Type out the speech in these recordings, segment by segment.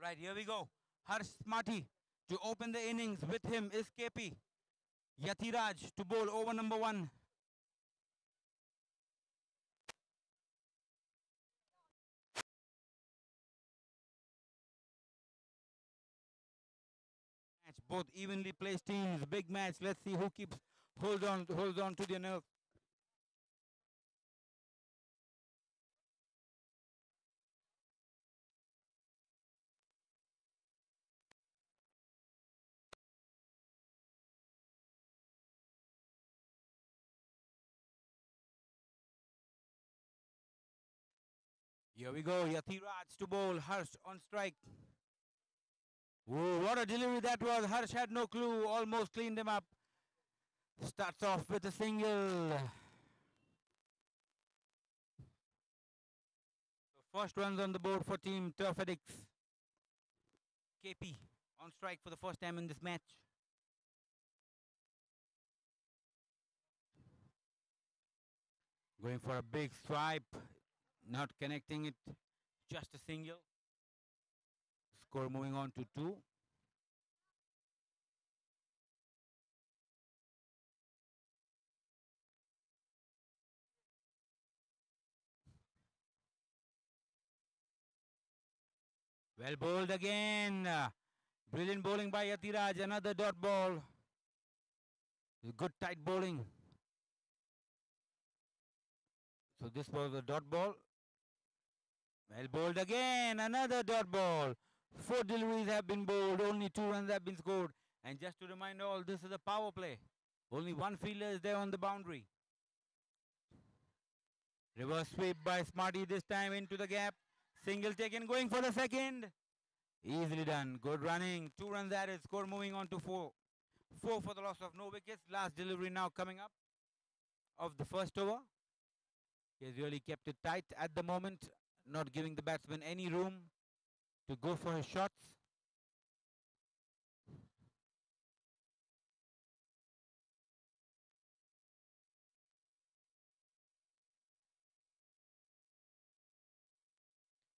Right, here we go. Harsh Smarty to open the innings. With him is KP. Yatiraj to bowl over number 1. Match, both evenly placed teams. Big match. Let's see who holds on to their nerve. Here we go. Yatiraj to bowl. Harsh on strike. Whoa, what a delivery that was. Harsh had no clue. Almost cleaned him up. Starts off with a single. So first runs on the board for team Turf Addicts. KP on strike for the first time in this match. Going for a big swipe. Not connecting it. Just a single. Score moving on to 2. Well bowled again. Brilliant bowling by Yatiraj. Another dot ball. Good tight bowling. So this was a dot ball. Well bowled again. Another dot ball. 4 deliveries have been bowled. Only 2 runs have been scored. And just to remind all, this is a power play. Only one fielder is there on the boundary. Reverse sweep by Smarty this time into the gap. Single taken, going for the second. Easily done. Good running. 2 runs added. Score moving on to 4. 4 for the loss of no wickets. Last delivery now coming up of the first over. He has really kept it tight at the moment, not giving the batsman any room to go for his shots.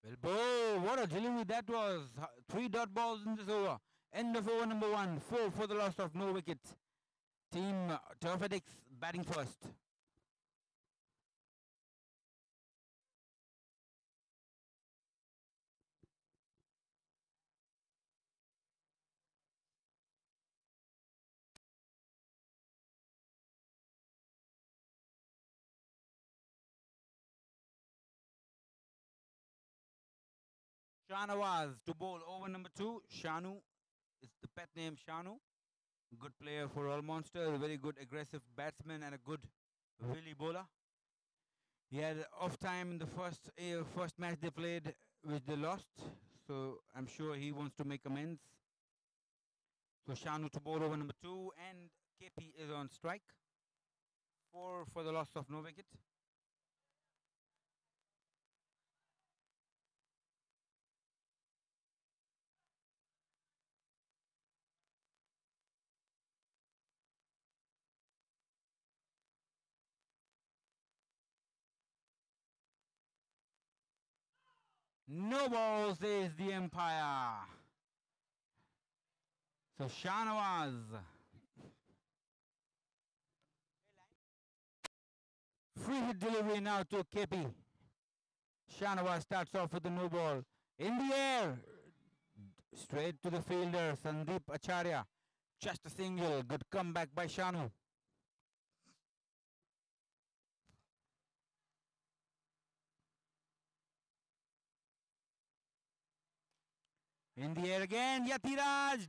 Well, Bo, what a delivery that was. 3 dot balls in this over. End of over number 1. 4 for the loss of no wickets. Team Turf Addicts batting first. Shanawaz to bowl over number 2. Shanu is the pet name Shanu. Good player for all monsters. Very good aggressive batsman and a good willy bowler. He had off time in the first match they played, which they lost. So I'm sure he wants to make amends. So Shanu to bowl over number 2 and KP is on strike. 4 for the loss of no wicket. No ball, says the umpire. So Shanawaz. Free hit delivery now to KP. Shanawaz starts off with the no ball. In the air. Straight to the fielder, Sandeep Acharya. Just a single. Good comeback by Shanu. In the air again, Yatiraj.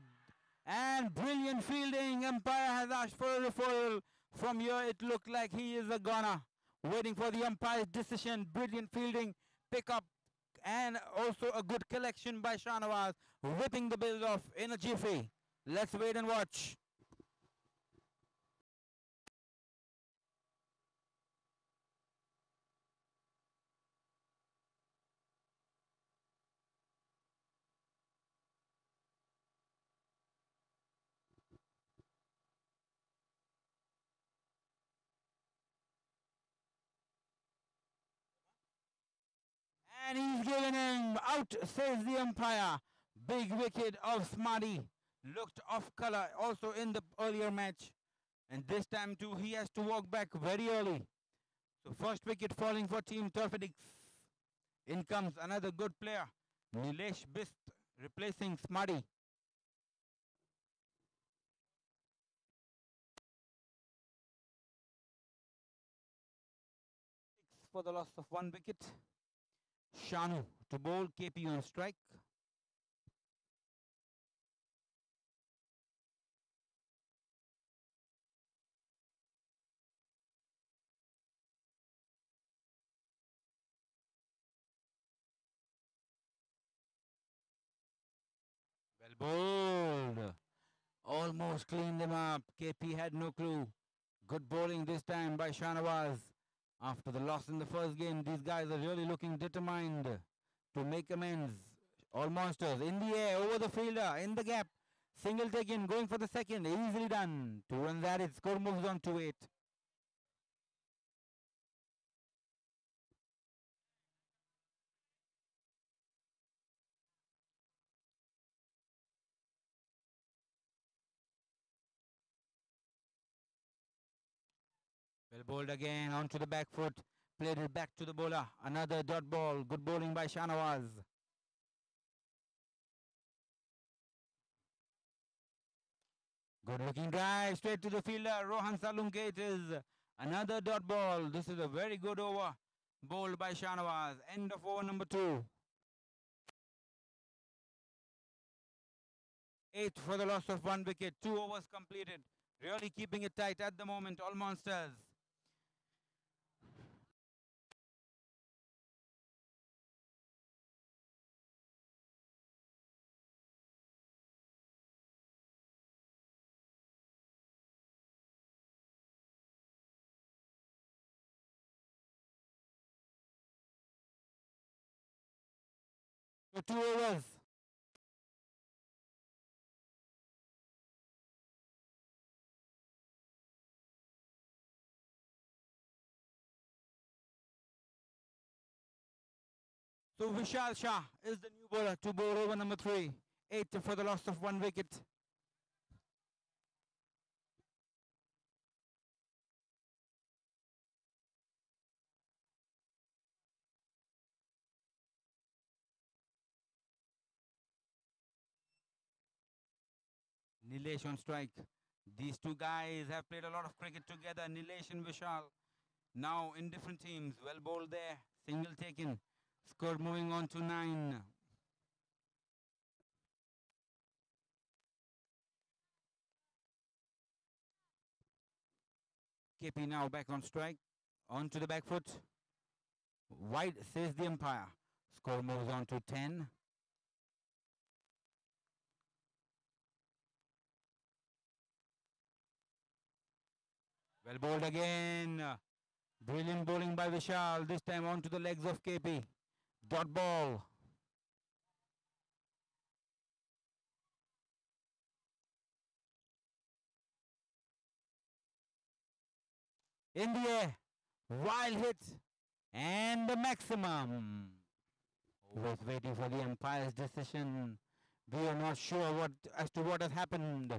And brilliant fielding. Umpire has asked for a referral. From here, it looked like he is a goner. Waiting for the umpire's decision. Brilliant fielding. Pick up. And also a good collection by Shanawaz. Whipping the bill off in a jiffy. Let's wait and watch. And he's given him out, says the umpire. Big wicket of Smarty. Looked off color also in the earlier match. And this time too he has to walk back very early. So first wicket falling for Team Addicts. In comes another good player. Nilesh Bist replacing Smarty. For the loss of one wicket. Shanu to bowl, KP on strike. Well bowled. Almost cleaned them up. KP had no clue. Good bowling this time by Shanawaz. After the loss in the first game, these guys are really looking determined to make amends. All monsters in the air, over the fielder, in the gap. Single taken, going for the second. Easily done. 2 runs added. Score moves on to 8. Well bowled again, onto the back foot. Played it back to the bowler. Another dot ball. Good bowling by Shanawaz. Good looking drive straight to the fielder. Rohan Salunke, it is another dot ball. This is a very good over bowled by Shanawaz. End of over number 2. 8 for the loss of 1 wicket. 2 overs completed. Really keeping it tight at the moment. All monsters. So 2 overs. So Vishal Shah is the new bowler to bowl over number 3. 8 for the loss of 1 wicket. Nilesh on strike. These two guys have played a lot of cricket together. Nilesh and Vishal. Now in different teams. Well bowled there. Single taken. Score moving on to 9. KP now back on strike. On to the back foot. Wide says the umpire. Score moves on to 10. Well bowled again. Brilliant bowling by Vishal. This time on to the legs of KP. Dot ball. In the air. Wild hit. And the maximum. Was waiting for the umpire's decision. We are not sure as to what has happened.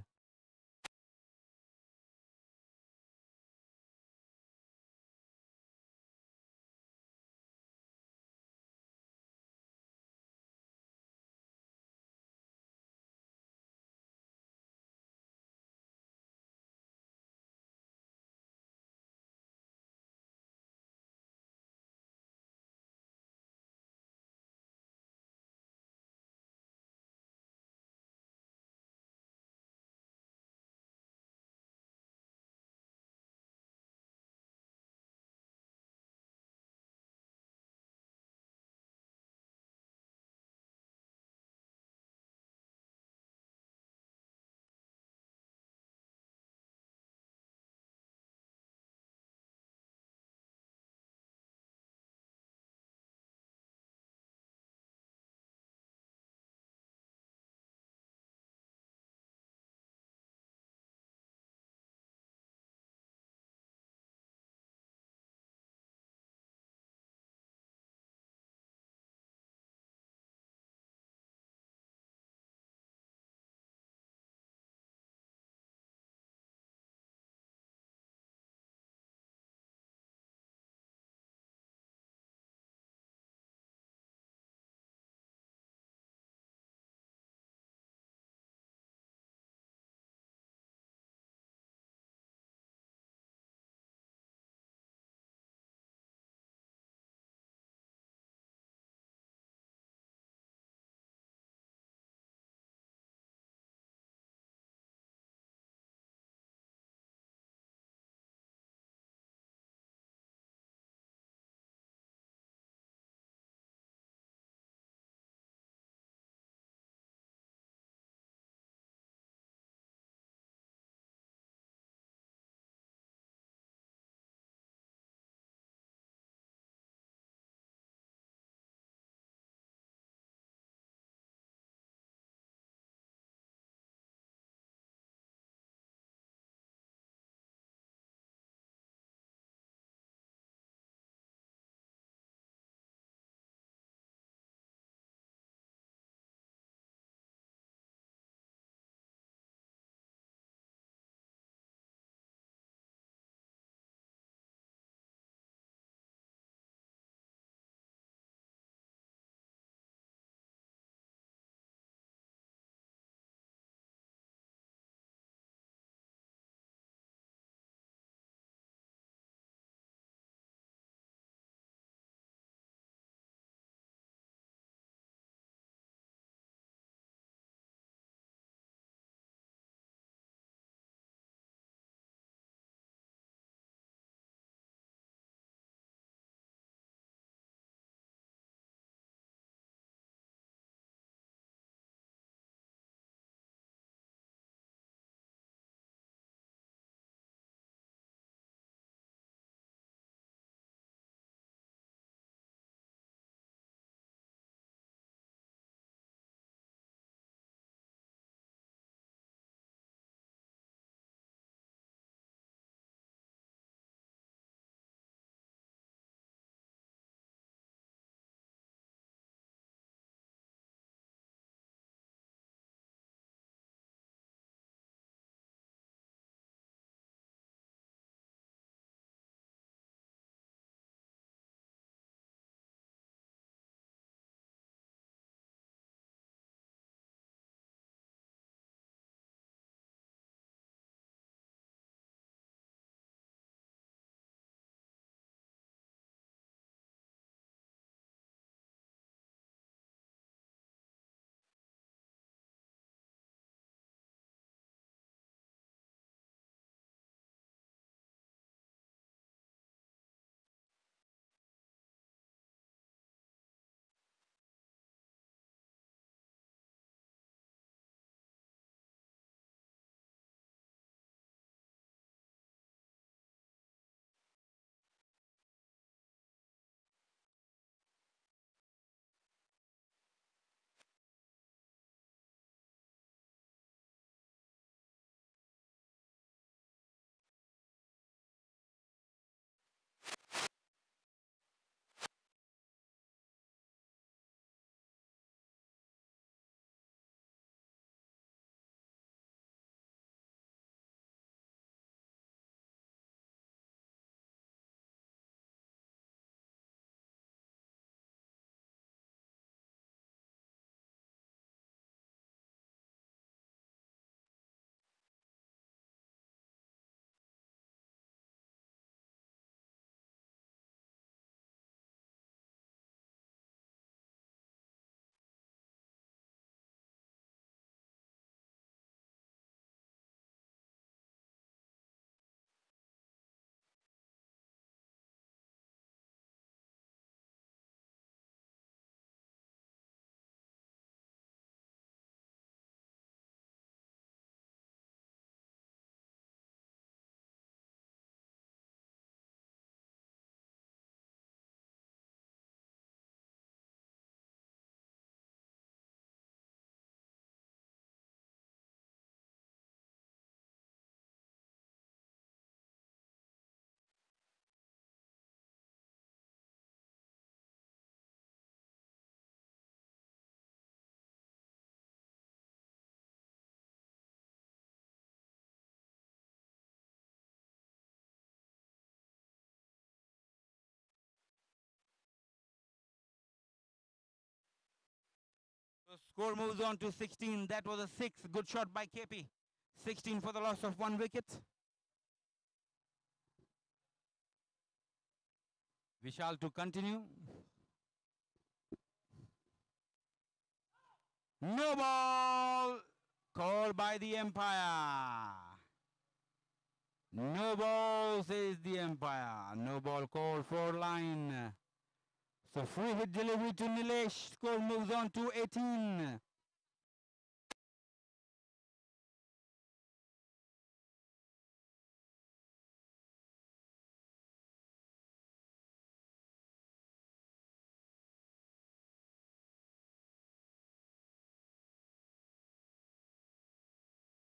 Score moves on to 16. That was a 6. Good shot by KP. 16 for the loss of 1 wicket. Vishal to continue. No ball called by the umpire. No ball, says the umpire. No ball called for line. So free hit delivery to Nilesh. Score moves on to 18.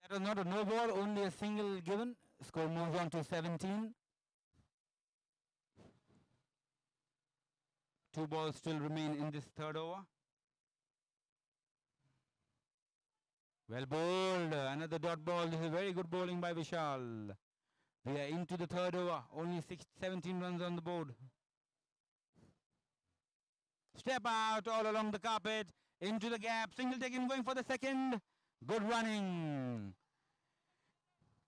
That was not a no ball, only a single given. Score moves on to 17. 2 balls still remain in this third over. Well bowled. Another dot ball. This is very good bowling by Vishal. We are into the third over. Only 17 runs on the board. Step out all along the carpet. Into the gap. Single taken going for the second. Good running.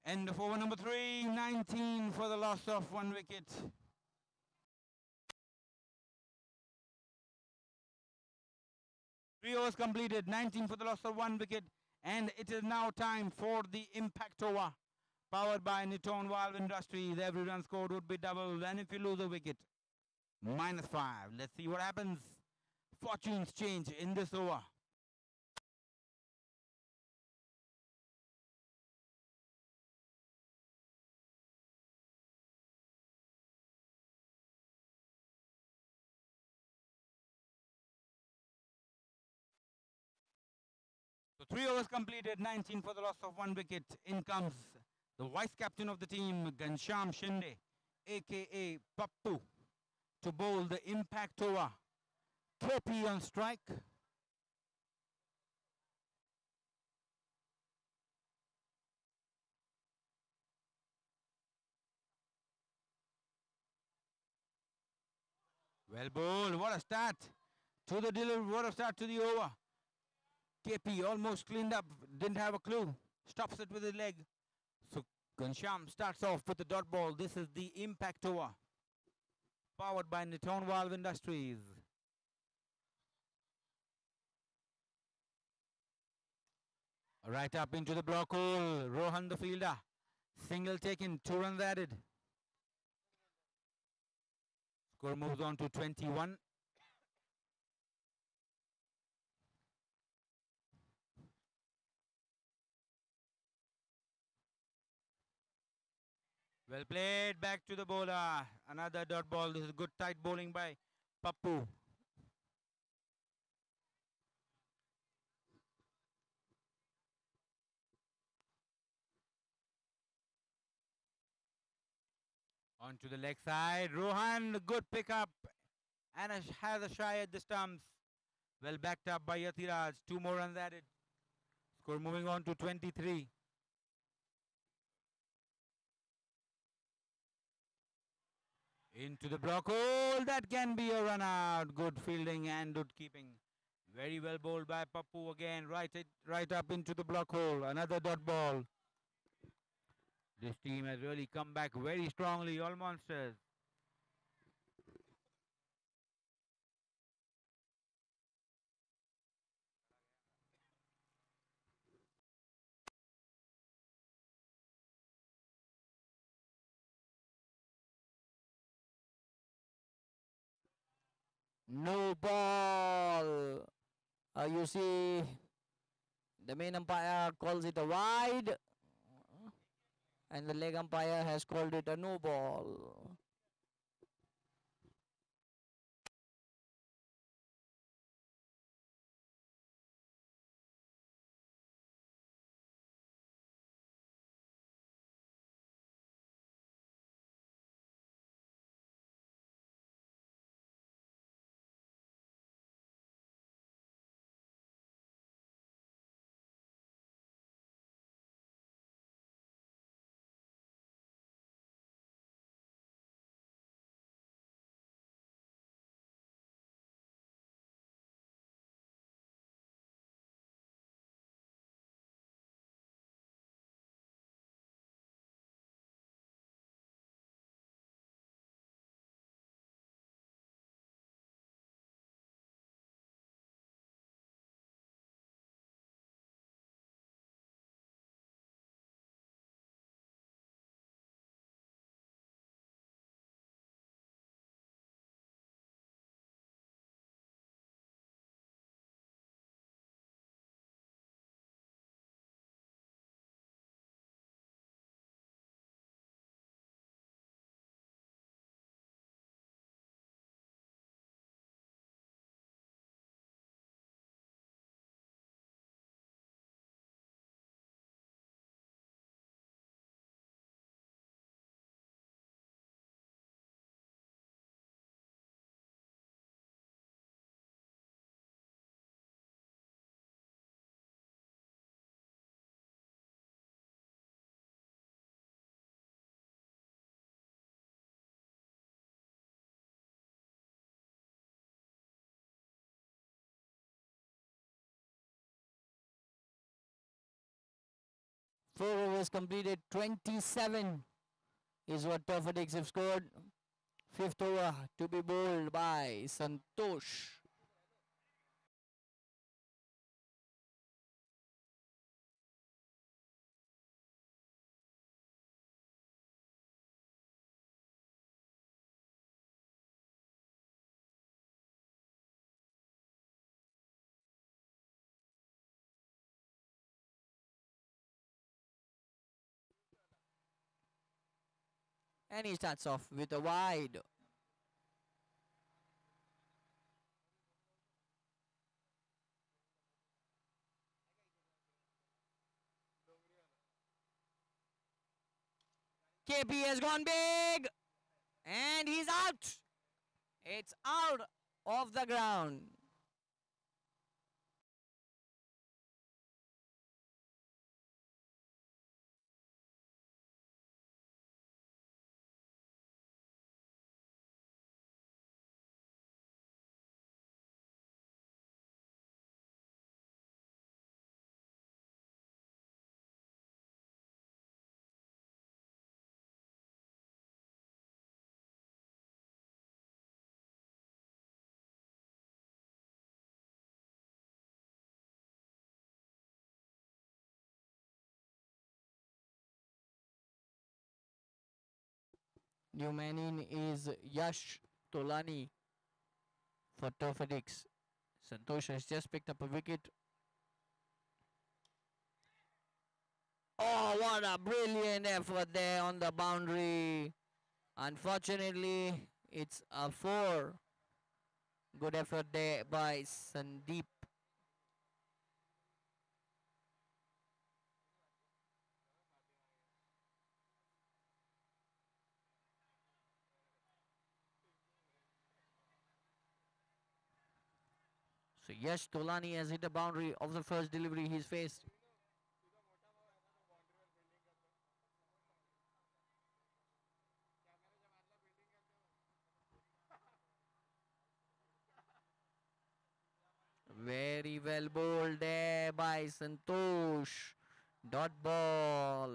End of over number 3. 19 for the loss of 1 wicket. Three overs completed. 19 for the loss of 1 wicket. And it is now time for the impact over. Powered by Niton Valve Industries. Every run scored would be doubled. And if you lose a wicket, -5. Let's see what happens. Fortunes change in this over. So 3 overs completed, 19 for the loss of 1 wicket. In comes the vice captain of the team, Ghanshyam Shinde, aka Pappu, to bowl the impact over. KP on strike. Well bowled. What a start to the delivery. What a start to the over. KP almost cleaned up. Didn't have a clue. Stops it with his leg. So Ghanshyam starts off with the dot ball. This is the impact over. Powered by Niton Valve Industries. Right up into the block hole. Rohan the fielder. Single taken. 2 runs added. Score moves on to 21. Well played. Back to the bowler. Another dot ball. This is good tight bowling by Pappu. On to the leg side. Rohan, good pickup. And has a shy at the stumps. Well backed up by Yatiraj. 2 more runs added. Score moving on to 23. Into the block hole. That can be a run out. Good fielding and good keeping. Very well bowled by Pappu again. Right up into the block hole. Another dot ball. This team has really come back very strongly. All monsters. No ball. You see, the main umpire calls it a wide, and the leg umpire has called it a no ball. 4 overs completed, 27 is what Turf Addicts have scored. 5th over to be bowled by Santosh. And he starts off with a wide. KP has gone big. And he's out. It's out of the ground. New man in is Yash Tolani for Turf Addicts. Santosh has just picked up a wicket. Oh, what a brilliant effort there on the boundary. Unfortunately, it's a 4. Good effort there by Sandeep. So Yash Tolani has hit the boundary of the first delivery he's faced. Very well bowled there by Santosh. Dot ball.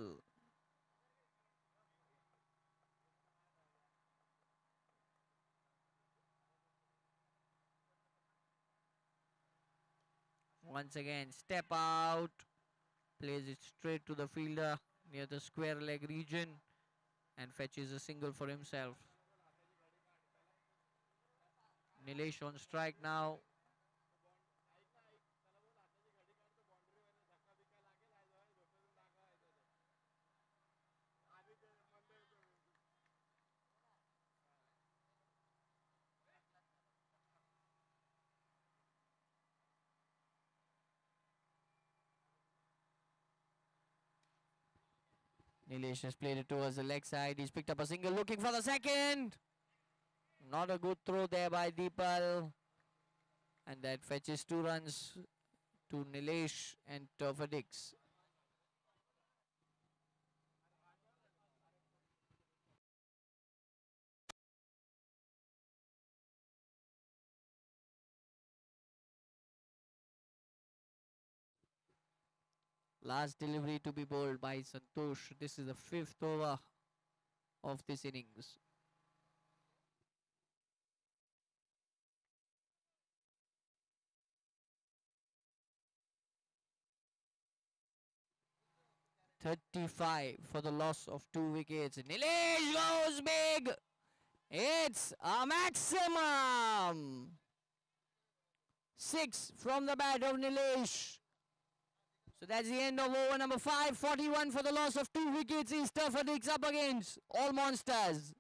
Once again, step out. Plays it straight to the fielder near the square leg region and fetches a single for himself. Nilesh on strike now. Nilesh has played it towards the leg side. He's picked up a single, looking for the second. Not a good throw there by Deepal. And that fetches 2 runs to Nilesh and Turf Addicts. Last delivery to be bowled by Santosh. This is the 5th over of this innings. .35 for the loss of 2 wickets. Nilesh goes big. It's a maximum. 6 from the bat of Nilesh. So that's the end of over number 5. 41 for the loss of 2 wickets is Turf Addicts up against All Monsters.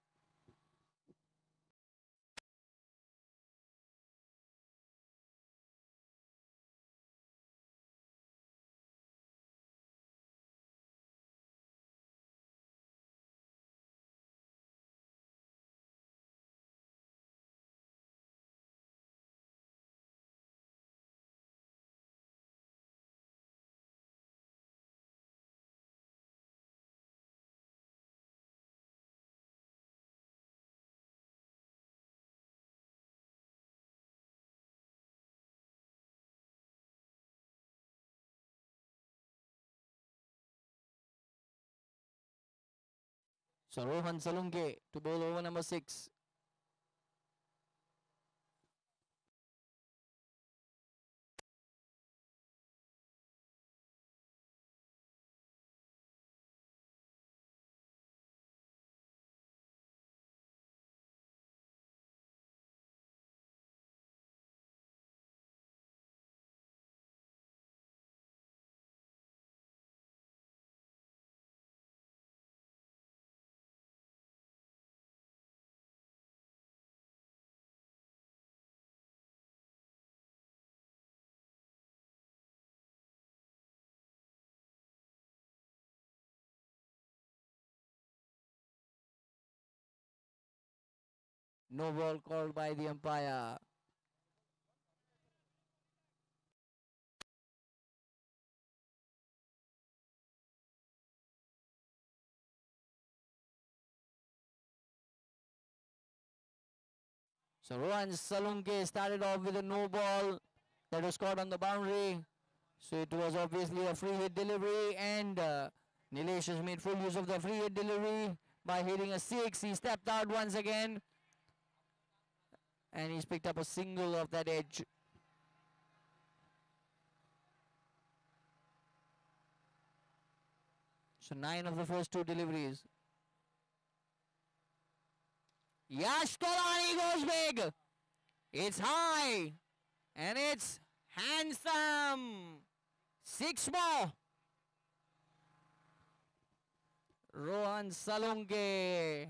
So Rohan Salunke to bowl over number 6. No ball called by the umpire. So Rohan Salunke started off with a no ball that was caught on the boundary. So it was obviously a free hit delivery, and Nilesh has made full use of the free hit delivery by hitting a 6. He stepped out once again, and he's picked up a single off that edge. So 9 of the first 2 deliveries. Yash Tolani goes big. It's high, and it's handsome. 6 more. Rohan Salunke.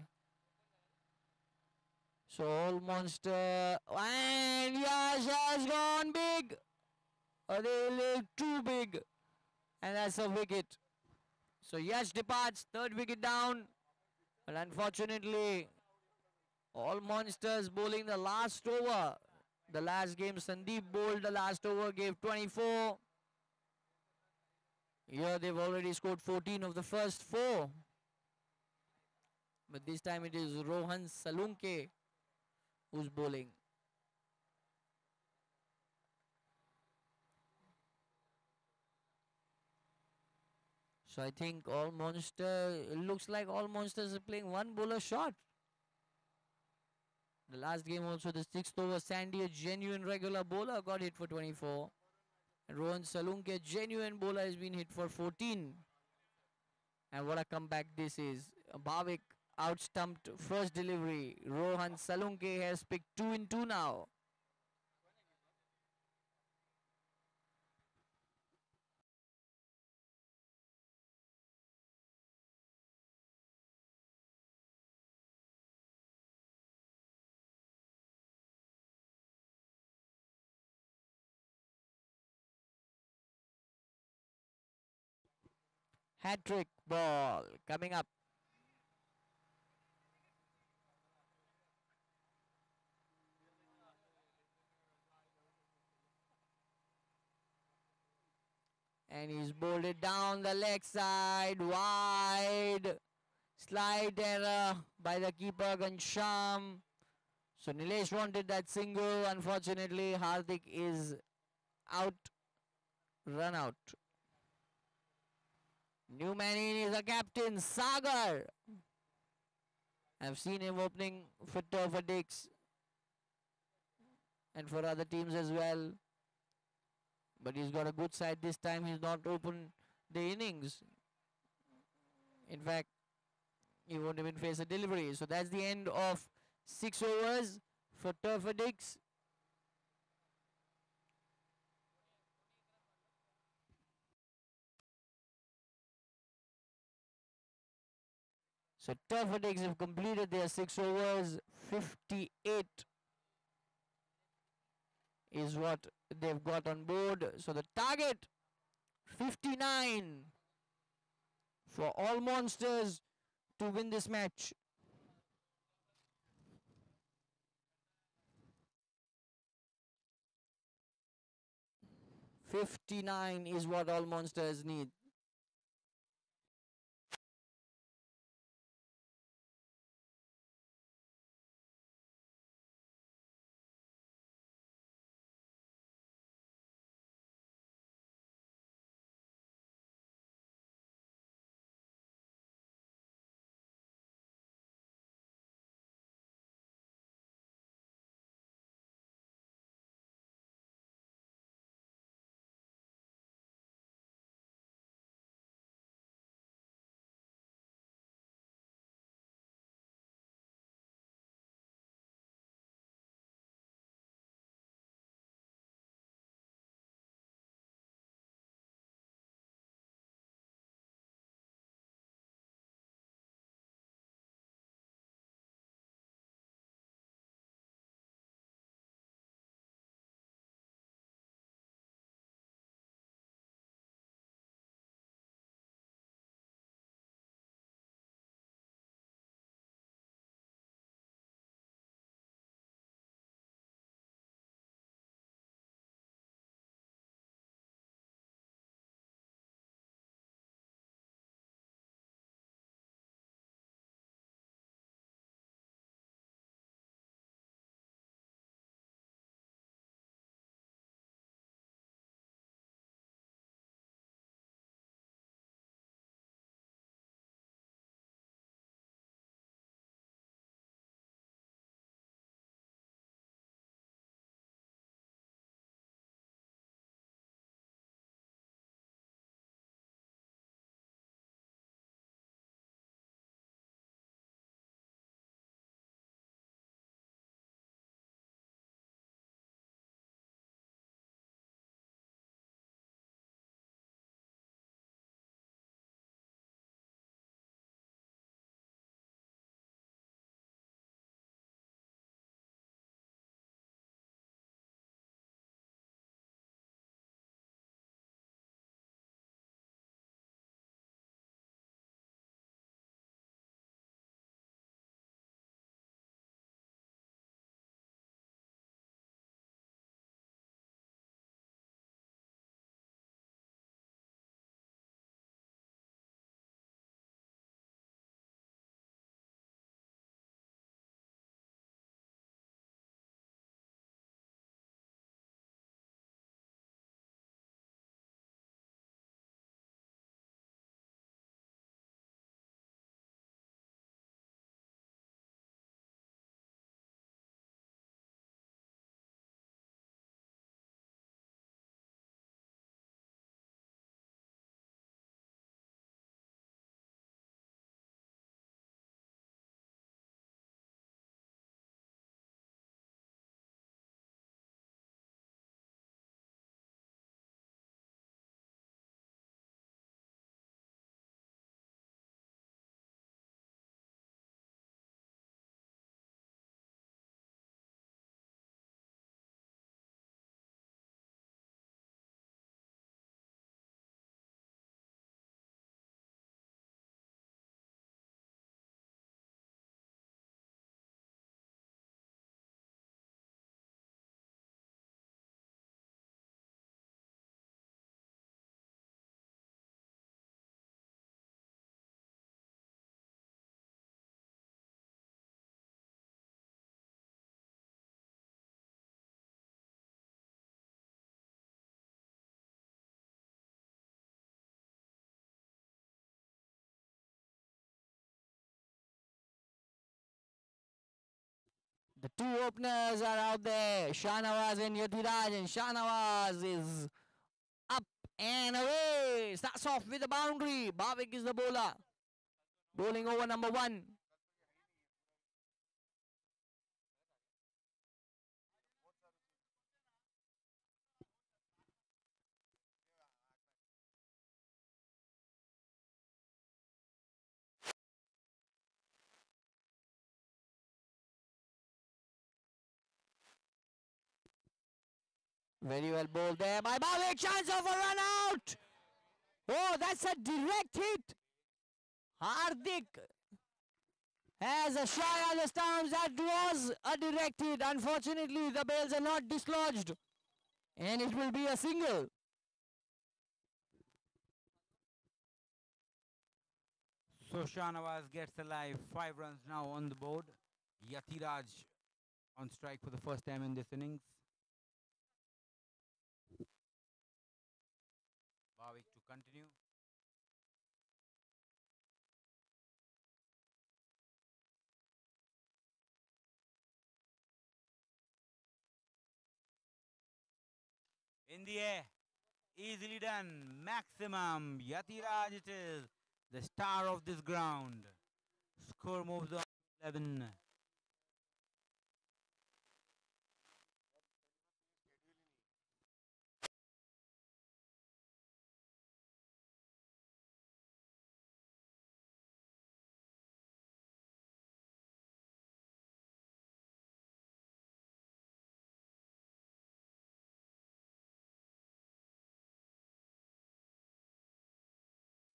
So all monster, and Yash has gone big. A little too big, and that's a wicket. So Yash departs, 3rd wicket down, but unfortunately, all monsters bowling the last over. The last game, Sandeep bowled the last over, gave 24. Here they've already scored 14 of the first 4. But this time it is Rohan Salunke who's bowling. So I think it looks like all monsters are playing one bowler shot. The last game also, the 6th over, Sandy, a genuine regular bowler, got hit for 24. And Rohan Salunke, a genuine bowler, has been hit for 14. And what a comeback this is. Bhavik outstumped first delivery. Rohan Salunke has picked 2 in 2 now. Hat-trick ball coming up. And he's bowled it down the leg side, wide. Slight error by the keeper, Ghanshyam. So Nilesh wanted that single. Unfortunately, Hardik is out, run out. New man in is a captain, Sagar. I've seen him opening for Addicts and for other teams as well. But he's got a good side this time. He's not opened the innings. In fact, he won't even face a delivery. So that's the end of 6 overs for Addicts. So Addicts have completed their 6 overs. 58 is what they've got on board. So the target, 59 for all monsters to win this match. 59 is what all monsters need. two openers are out there. Shahnawaz and Yatiraj, and Shahnawaz is up and away. Starts off with a boundary. Bhavik is the bowler. Bowling over number 1. Very well bowled there by Bhavik. Chance of a run out. Oh, that's a direct hit. Hardik has a shy at the stumps. That was a direct hit. Unfortunately, the bails are not dislodged. And it will be a single. So Shahnawaz gets alive. 5 runs now on the board. Yatiraj on strike for the first time in this innings. Bhavik to continue. In the air. Easily done. Maximum. Yatiraj it is. The star of this ground. Score moves on 11.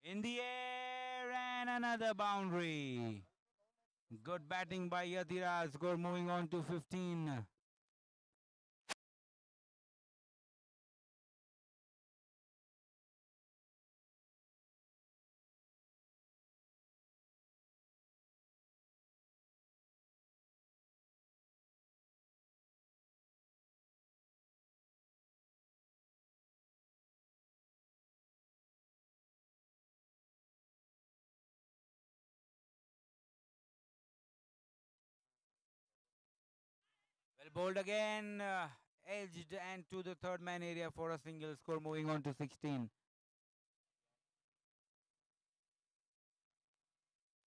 In the air and another boundary. Good batting by Yatiraj. Score moving on to 15. Well bowled again. Edged and to the third man area for a single. Score moving on to 16.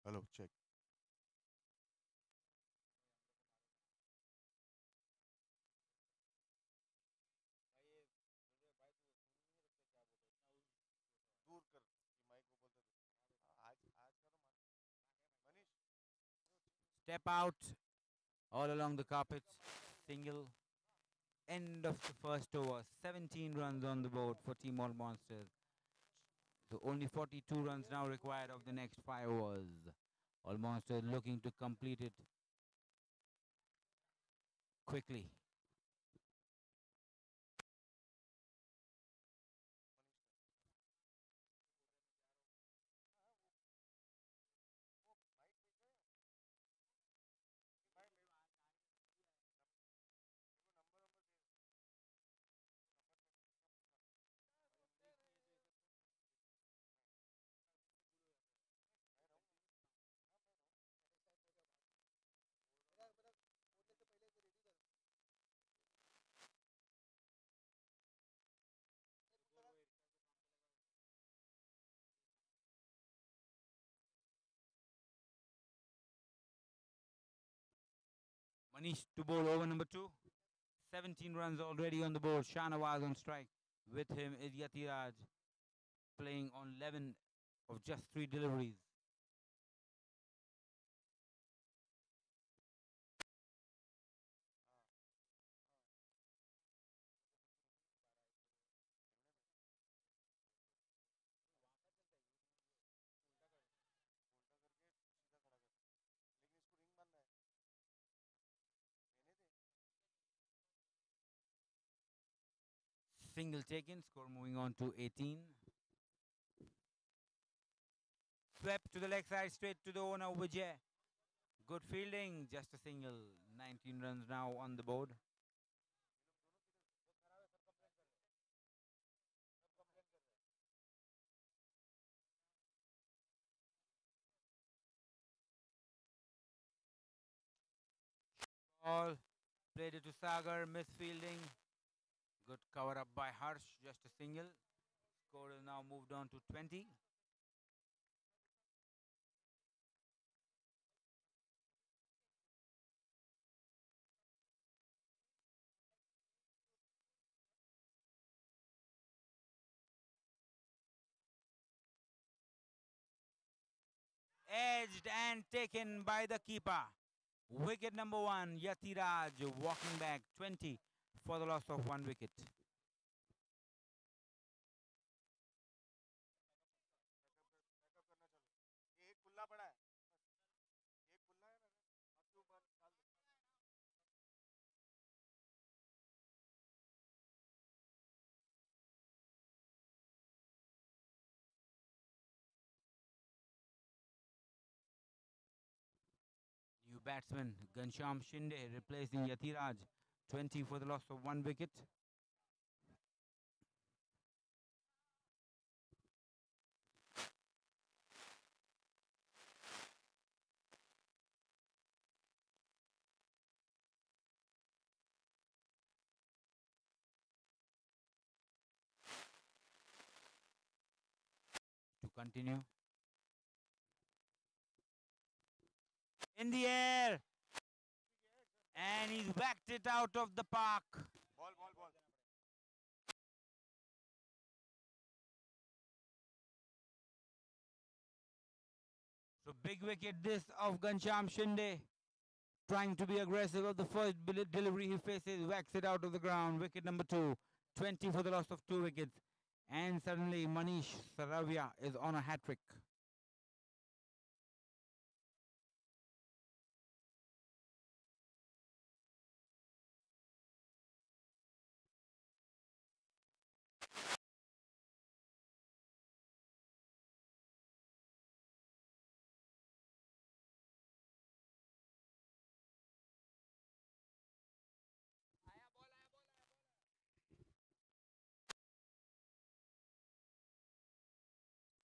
Hello, check. दूर कर ये mic को बोलते थे आज आज करो Manish Step out all along the carpets. Single. End of the first over. 17 runs on the board for Team All Monsters. So only 42 runs now required of the next 5 overs. All Monsters looking to complete it quickly. Manish to bowl over number 2. 17 runs already on the board. Shahnawaz on strike. With him is Yatiraj playing on 11 of just 3 deliveries. Single taken. Score moving on to 18. Swept to the leg side, straight to the owner, Vijay. Good fielding, just a single. 19 runs now on the board. Ball played it to Sagar, misfielding. Good cover up by Harsh, just a single. Score is now moved on to 20. Edged and taken by the keeper. Wicket number one, Yatiraj walking back 20 for the loss of one wicket. Backup करना चलो, ये एक खुला पड़ा है, एक खुला है ना, बाकी वो बंद डाल दो। New batsman Gansham Shinde replacing Yatiraj, 20 for the loss of one wicket. To continue. In the air. And he's whacked it out of the park. Ball ball ball. So big wicket this of Gansham Shinde. Trying to be aggressive of the first delivery he faces, whacks it out of the ground. Wicket number two, 20 for the loss of two wickets. And suddenly Manish Saravia is on a hat-trick.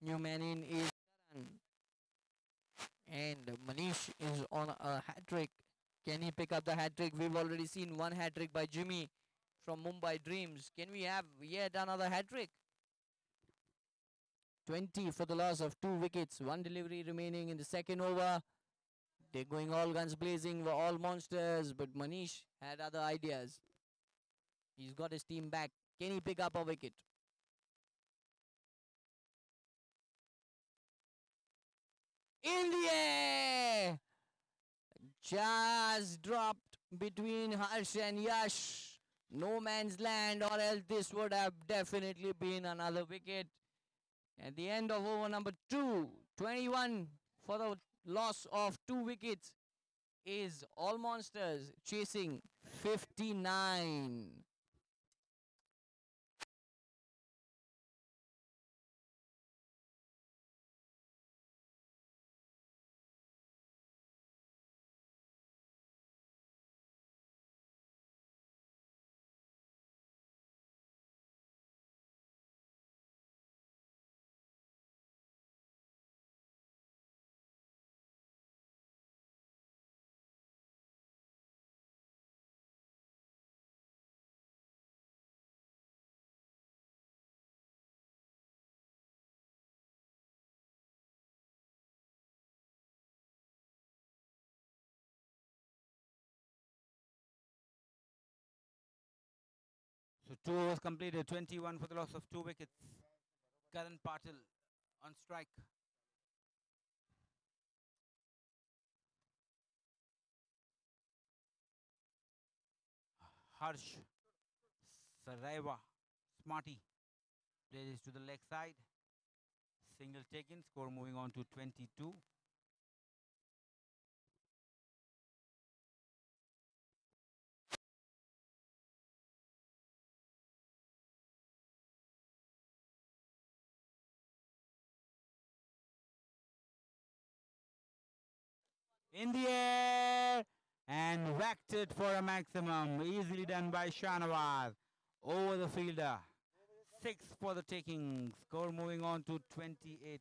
New man in is Karan. And Manish is on a hat trick. Can he pick up the hat trick? We've already seen one hat trick by Jimmy from Mumbai Dreams. Can we have yet another hat trick? 20 for the loss of two wickets. One delivery remaining in the second over. They're going all guns blazing, were all monsters, but Manish had other ideas. He's got his team back. Can he pick up a wicket? In the air! Just dropped between Harsh and Yash. No man's land, or else this would have definitely been another wicket. At the end of over number two, 21 for the loss of two wickets is All Monsters chasing 59. So 2 overs completed, 21 for the loss of two wickets. Karan Patil on strike. Harsh Saraiva, Smarty, plays to the leg side. Single taken, score moving on to 22. In the air and whacked it for a maximum. Easily done by Shanawaz over the fielder. 6 for the taking. Score moving on to 28.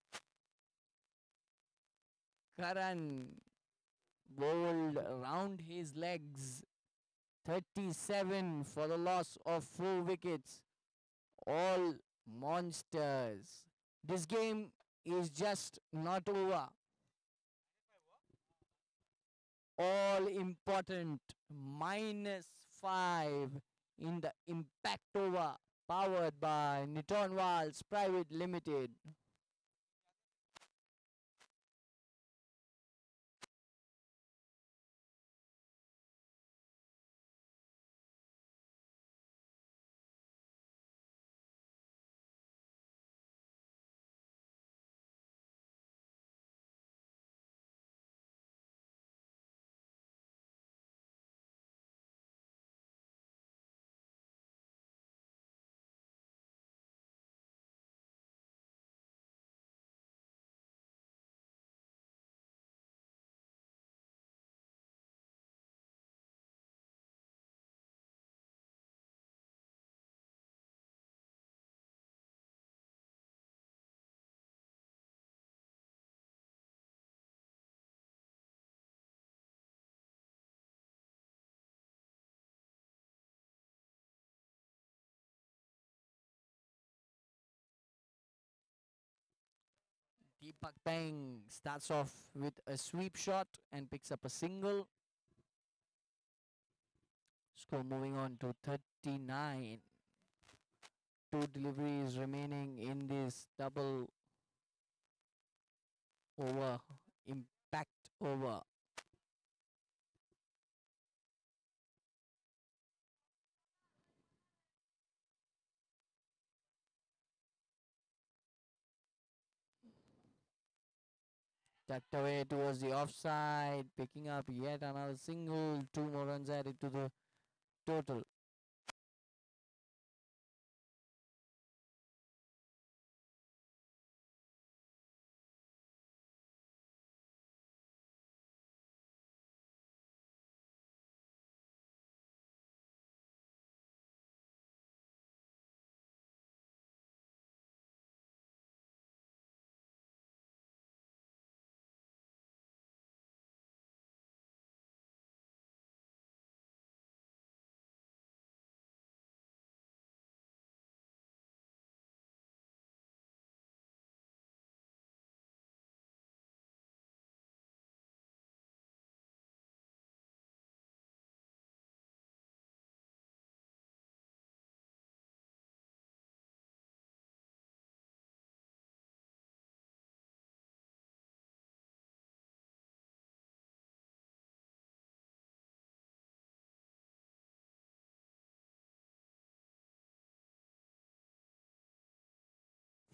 Karan bowled around his legs. 37 for the loss of 4 wickets. All monsters. This game is just not over. All important. -5 in the impact over. Powered by Niton Walls Private Limited. Deepak Peng starts off with a sweep shot and picks up a single. Score moving on to 39. Two deliveries remaining in this double over, impact over. Tucked away towards the offside, picking up yet another single. 2 more runs added to the total.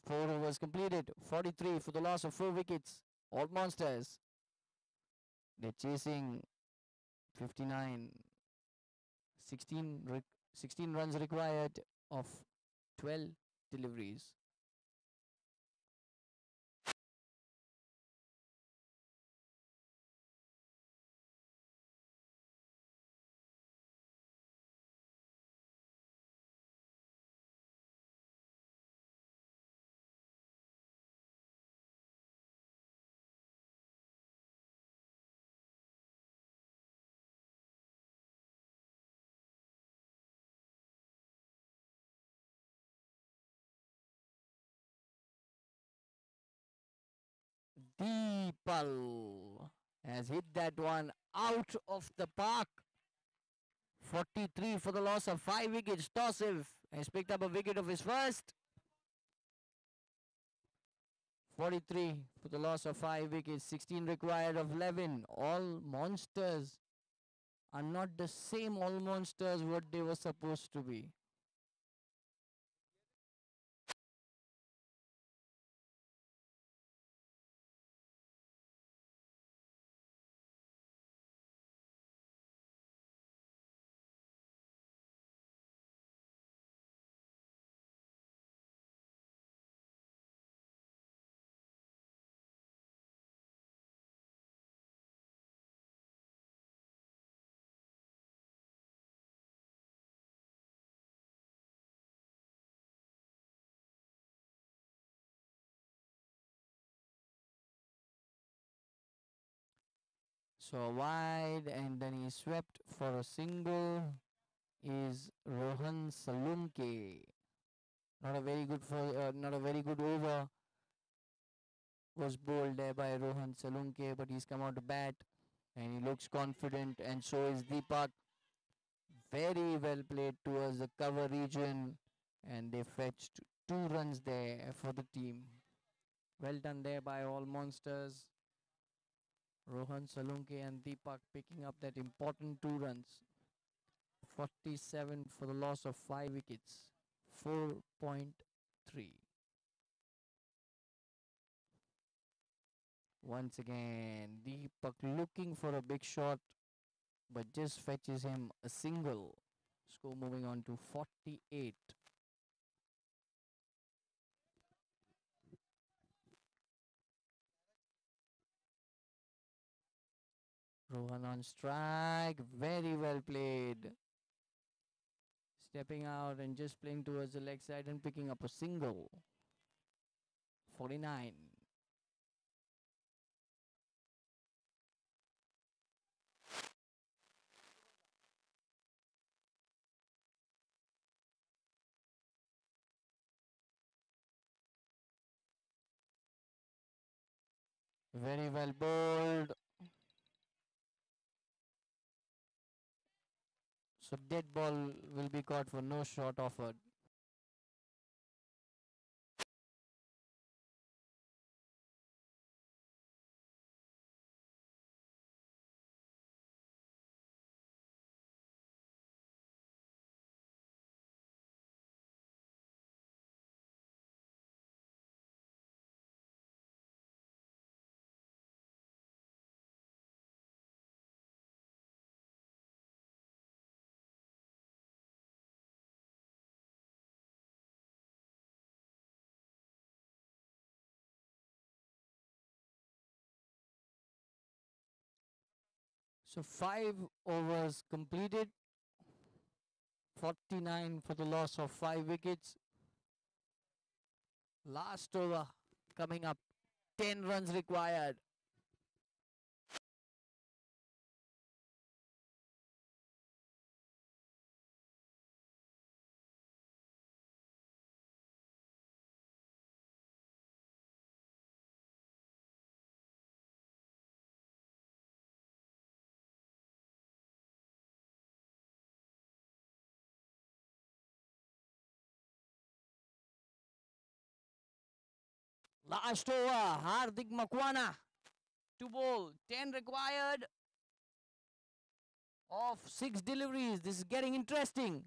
Four overs completed. 43 for the loss of 4 wickets. All monsters. They're chasing 59. 16 runs required of 12 deliveries. Deepal has hit that one out of the park. 43 for the loss of 5 wickets. Tosif has picked up a wicket of his first. 43 for the loss of 5 wickets. 16 required of 11. All monsters are not the same all monsters what they were supposed to be. So wide, and then he swept for a single. Is Rohan Salunke. Not a very good over was bowled there by Rohan Salunke, but he's come out to bat and he looks confident, and so is Deepak. Very well played towards the cover region, and they fetched 2 runs there for the team. Well done there by all monsters. Rohan Salunke and Deepak picking up that important 2 runs. 47 for the loss of 5 wickets. 4.3. Once again, Deepak looking for a big shot, but just fetches him a single. Score moving on to 48. Rohan on strike. Very well played. Stepping out and just playing towards the leg side and picking up a single. 49. Very well bowled. So dead ball will be caught for no shot offered. So 5 overs completed. 49 for the loss of 5 wickets. Last over coming up. 10 runs required. Last over, Hardik Makwana to bowl. 10 required of 6 deliveries. This is getting interesting.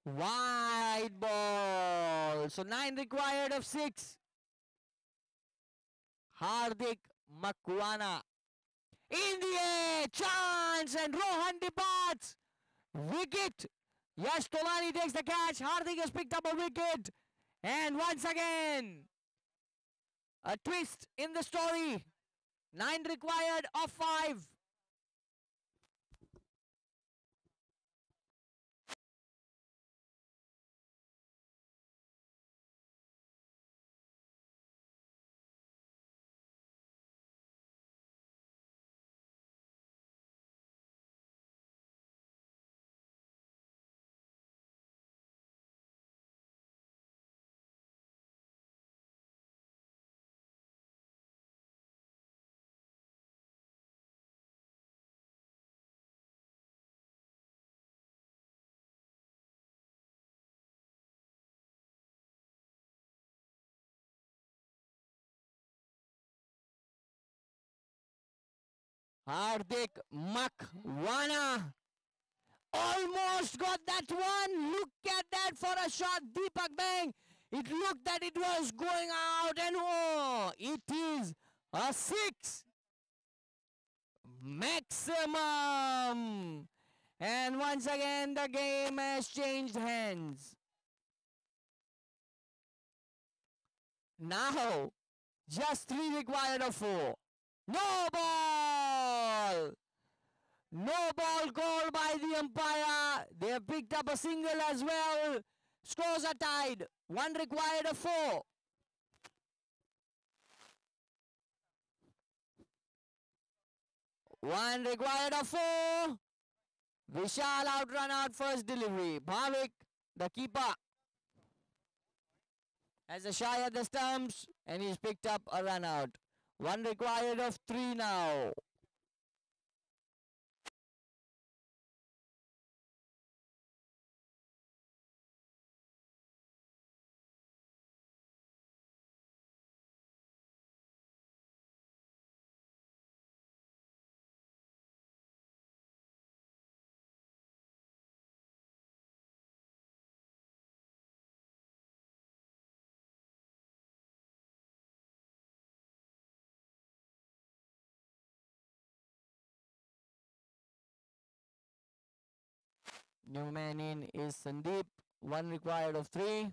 Wide ball. So 9 required of 6. Hardik Makwana. In the air. Chance, and Rohan departs. Wicket. Yash Tolani takes the catch. Hardik has picked up a wicket. And once again, a twist in the story. 9 required of 5. Hardik Makwana Almost got that one. Look at that for a shot. Deepak Bang. It looked that it was going out, and oh, it is a 6 maximum. And once again, the game has changed hands. Now, just 3 required of 4. No ball! No ball called by the umpire. They have picked up a single as well. Scores are tied. 1 required of 4. One required of 4. Vishal outrun out first delivery. Bhavik, the keeper, has a shy at the stumps and he's picked up a run out. 1 required of 3 now. New man in is Sandeep. 1 required of 3.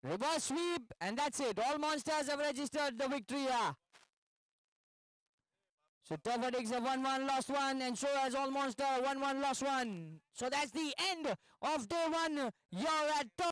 Reverse sweep, and that's it. All monsters have registered the victory here. So Tough Addicts have 1-1, lost 1, and so has All Monster 1-1, lost 1. So that's the end of day 1. You're at top.